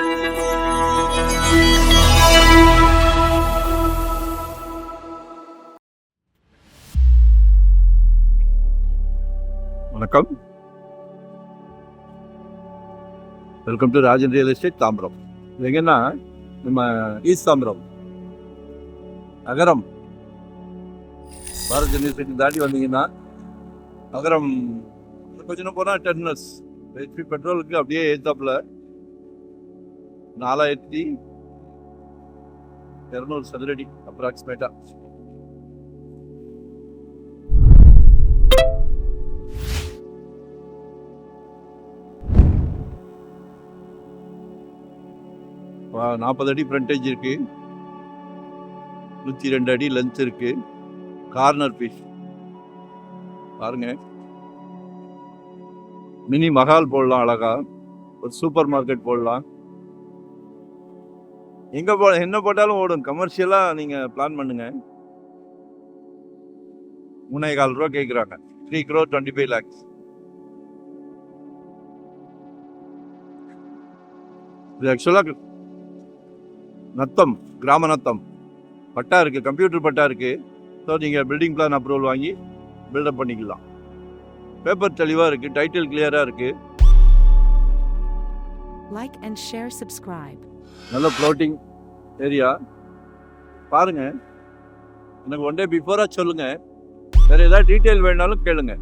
வணக்கம், welcome to Rajan real estate Tambaram. இது எங்கன்னா நம்ம ஈஸ்ட் தாம்பரம் நகரம் பாரத் யூனிவர்சிட்டி தாண்டி வந்தீங்கன்னா நகரம் கொஞ்சம் போனால் டெர்மினஸ் ஹெச்பி பெட்ரோலுக்கு அப்படியே ஏத்தாப்புல 4200 சதுரடி அப்ராக்சிமேட்டா. வா 40 அடி ஃப்ரண்டேஜ் இருக்கு, 102 அடி லென்த் இருக்கு. கார்னர் பீஸ் பாருங்க, மினி மஹால் போடலாம், அழகா ஒரு சூப்பர் மார்க்கெட் போடலாம். எங்க என்ன போட்டாலும் ஓடும். கமர்ஷியலா நீங்க பிளான் பண்ணுங்க. 3.25 ரூபா கேட்குறாங்க. 3 crore 25 lakhs. இது ஆக்சுவலா நத்தம், கிராம நத்தம் பட்டா இருக்கு, கம்ப்யூட்டர் பட்டா இருக்கு. ஸோ நீங்கள் பில்டிங் பிளான் அப்ரூவல் வாங்கி பில்டப் பண்ணிக்கலாம். பேப்பர் தெளிவாக இருக்கு, டைட்டில் கிளியரா இருக்கு. Like and share, subscribe. நல்ல ஃப்ளோட்டிங் ஏரியா பாருங்க. எனக்கு ஒன் டே பிஃபோரா சொல்லுங்க, வேற ஏதாவது டீட்டெயில் வேணாலும் கேளுங்க.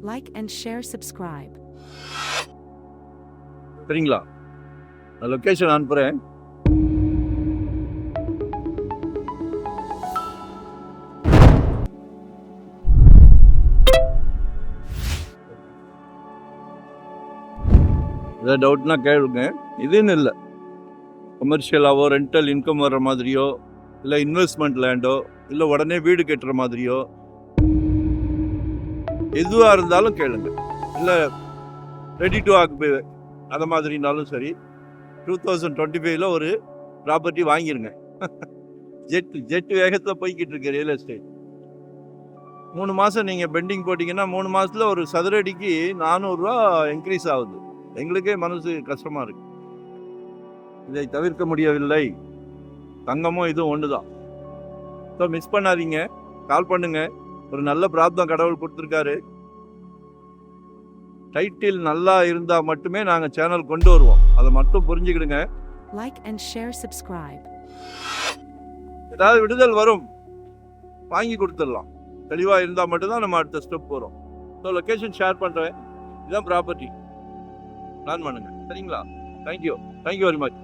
Like and share, subscribe. சரிங்களா? நான் லொக்கேஷன் அனுப்புறேன். ஏதாவது டவுட்னா கேளுங்க. இதுன்னு இல்லை, கமர்ஷியலாவோ ரெண்டல் இன்கம் வர்ற மாதிரியோ, இல்லை இன்வெஸ்ட்மெண்ட் லேண்டோ, இல்லை உடனே வீடு கட்டுற மாதிரியோ எதுவாக இருந்தாலும் கேளுங்க. இல்லை ரெடி டு ஆக்குபை அந்த மாதிரினாலும் சரி. 2025 ஒரு ப்ராப்பர்ட்டி வாங்கிருங்க. ஜெட் வேகத்தில் போய்கிட்டு இருக்கு ரியல் எஸ்டேட். 3 மாதம் நீங்கள் பெண்டிங் போட்டிங்கன்னா 3 மாதத்தில் ஒரு சதுரடிக்கு 400 ரூபா இன்க்ரீஸ் ஆகுது. எங்களுக்கே மனசு கஷ்டமாக இருக்கு. இதை தவிர்க்க முடியவில்லை. தங்கமும் இதுவும் ஒன்று தான். ஸோ மிஸ் பண்ணாதீங்க, கால் பண்ணுங்க. ஒரு நல்ல பிராப்தம் கடவுள் கொடுத்துருக்காரு. டைட்டில் நல்லா இருந்தால் மட்டுமே நாங்கள் சேனல் கொண்டு வருவோம். அதை மட்டும் புரிஞ்சுக்கிடுங்க. Like and share, subscribe. ஏதாவது விடுதல் வரும், வாங்கி கொடுத்துடலாம். தெளிவாக இருந்தால் மட்டும்தான் நம்ம அடுத்த ஸ்டெப் போகிறோம். ஸோ லொக்கேஷன் ஷேர் பண்ணுறேன். இதுதான் ப்ராப்பர்ட்டி. பிளான் பண்ணுங்க. சரிங்களா? Thank you very much.